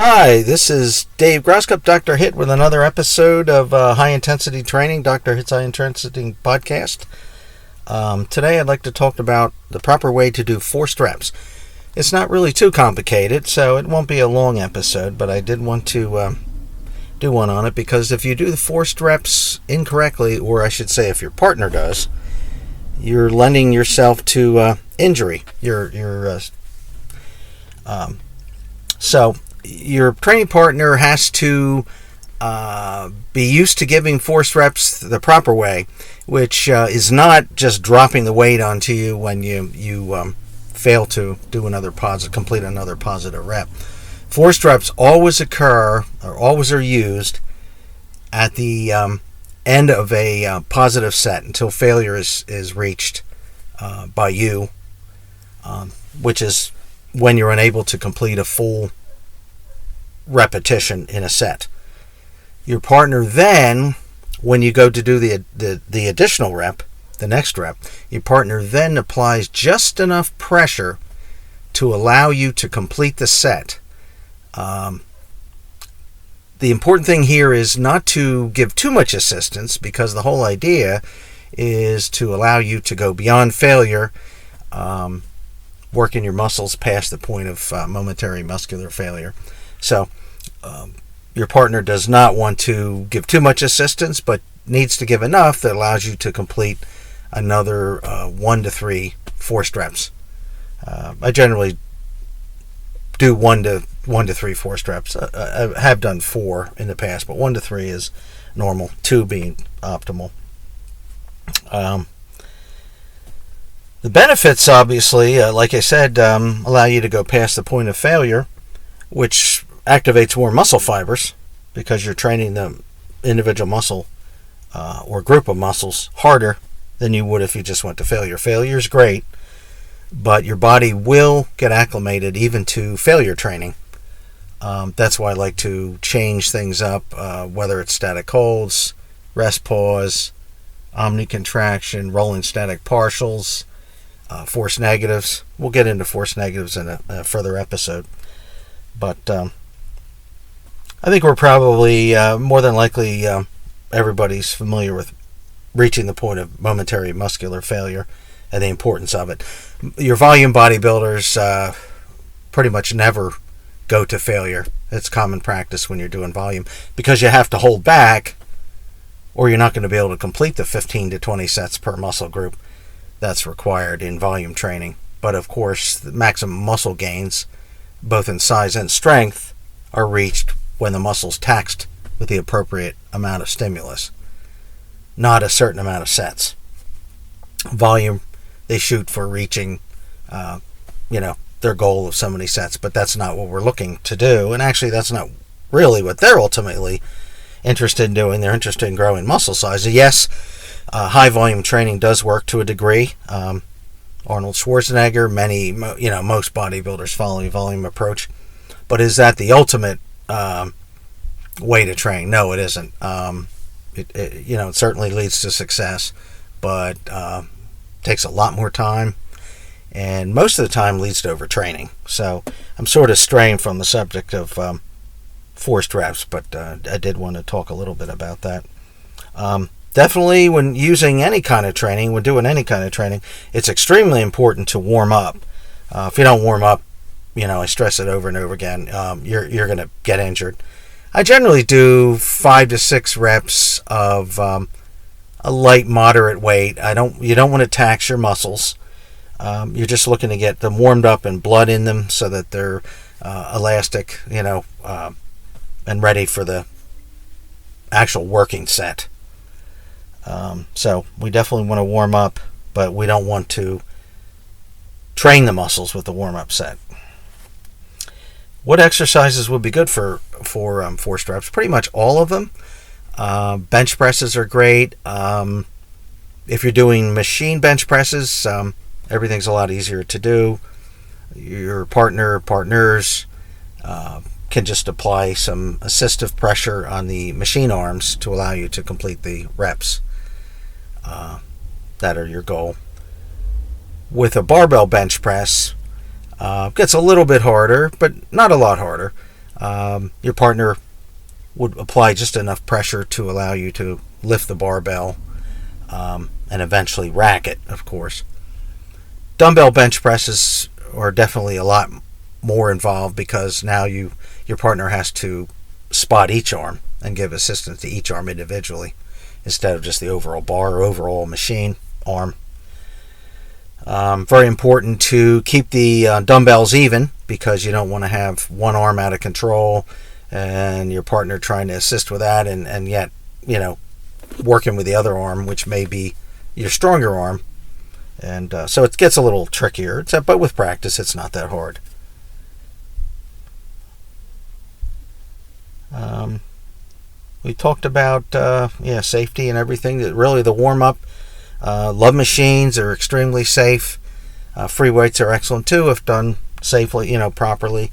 Hi, this is Dave Grouscup, Dr. Hit, with another episode of High Intensity Training, Dr. Hit's High Intensity Podcast. Today I'd like to talk about the proper way to do forced reps. It's not really too complicated, so it won't be a long episode, but I did want to do one on it because if you do the forced reps incorrectly, or I should say if your partner does, you're lending yourself to injury. So your training partner has to be used to giving forced reps the proper way, which is not just dropping the weight onto you when you fail to do complete another positive rep. Forced reps always occur, or always are used, at the end of a positive set until failure is reached by you, which is when you're unable to complete a full repetition in a set. Your partner then, when you go to do the additional rep, the next rep, your partner then applies just enough pressure to allow you to complete the set. The important thing here is not to give too much assistance, because the whole idea is to allow you to go beyond failure, working your muscles past the point of momentary muscular failure. So your partner does not want to give too much assistance, but needs to give enough that allows you to complete another 1 to 3 forced reps. I generally do 1 to 3 forced reps. I have done 4 in the past, but 1 to 3 is normal, 2 being optimal. The benefits, obviously, like I said, allow you to go past the point of failure, which activates more muscle fibers because you're training the individual muscle or group of muscles harder than you would if you just went to failure. Failure is great, but your body will get acclimated even to failure training. That's why I like to change things up, whether it's static holds, rest pause, omnicontraction, rolling static partials, force negatives. We'll get into force negatives in a further episode. But I think we're probably, more than likely, everybody's familiar with reaching the point of momentary muscular failure and the importance of it. Your volume bodybuilders pretty much never go to failure. It's common practice when you're doing volume, because you have to hold back or you're not going to be able to complete the 15 to 20 sets per muscle group that's required in volume training. But of course, the maximum muscle gains, both in size and strength, are reached when the muscle's taxed with the appropriate amount of stimulus, not a certain amount of sets. Volume, they shoot for reaching, their goal of so many sets, but that's not what we're looking to do. And actually, that's not really what they're ultimately interested in doing. They're interested in growing muscle size. Yes, high volume training does work to a degree. Arnold Schwarzenegger, most bodybuilders follow a volume approach. But is that the ultimate way to train? No, it isn't. It certainly leads to success, but takes a lot more time, and most of the time leads to overtraining. So I'm sort of straying from the subject of forced reps, but I did want to talk a little bit about that. Definitely, when using any kind of training, when doing any kind of training, it's extremely important to warm up. If you don't warm up, I stress it over and over again, you're going to get injured. I generally do 5 to 6 reps of a light, moderate weight. You don't want to tax your muscles. You're just looking to get them warmed up and blood in them so that they're elastic, and ready for the actual working set. So we definitely want to warm up, but we don't want to train the muscles with the warm-up set. What exercises would be good for forced reps? Pretty much all of them. Bench presses are great. If you're doing machine bench presses, everything's a lot easier to do. Your partners can just apply some assistive pressure on the machine arms to allow you to complete the reps that are your goal. With a barbell bench press, gets a little bit harder, but not a lot harder. Your partner would apply just enough pressure to allow you to lift the barbell and eventually rack it, of course. Dumbbell bench presses are definitely a lot more involved because now your partner has to spot each arm and give assistance to each arm individually instead of just the overall bar or overall machine arm. Very important to keep the dumbbells even because you don't want to have one arm out of control and your partner trying to assist with that and yet, working with the other arm, which may be your stronger arm. And so it gets a little trickier, but with practice it's not that hard. We talked about safety and everything. Really the warm-up. Love machines are extremely safe. Free weights are excellent too if done safely, properly.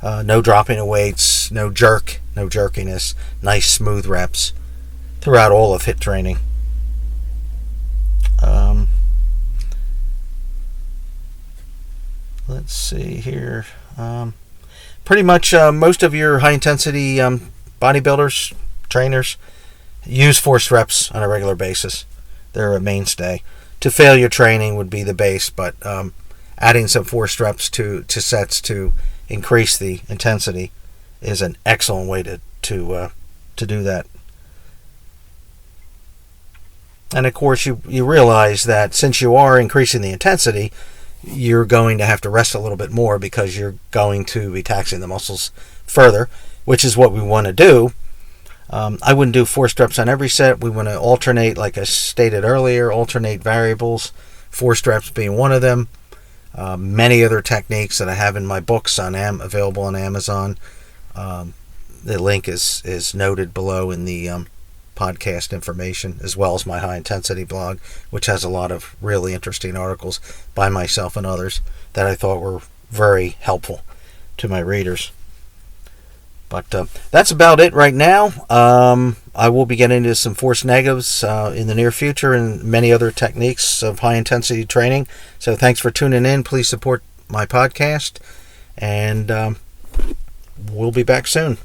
No dropping of weights, no jerkiness, nice smooth reps throughout all of HIIT training. Let's see here. Pretty much most of your high-intensity bodybuilders, trainers, use forced reps on a regular basis. They're a mainstay. To failure training would be the base, but adding some forced reps to sets to increase the intensity is an excellent way to do that. And of course, you realize that since you are increasing the intensity, you're going to have to rest a little bit more because you're going to be taxing the muscles further, which is what we want to do. I wouldn't do forced reps on every set. We want to alternate, like I stated earlier, alternate variables, forced reps being one of them. Many other techniques that I have in my books available on Amazon. The link is noted below in the podcast information, as well as my high intensity blog, which has a lot of really interesting articles by myself and others that I thought were very helpful to my readers. But that's about it right now. I will be getting into some force negatives in the near future and many other techniques of high intensity training. So thanks for tuning in. Please support my podcast, and we'll be back soon.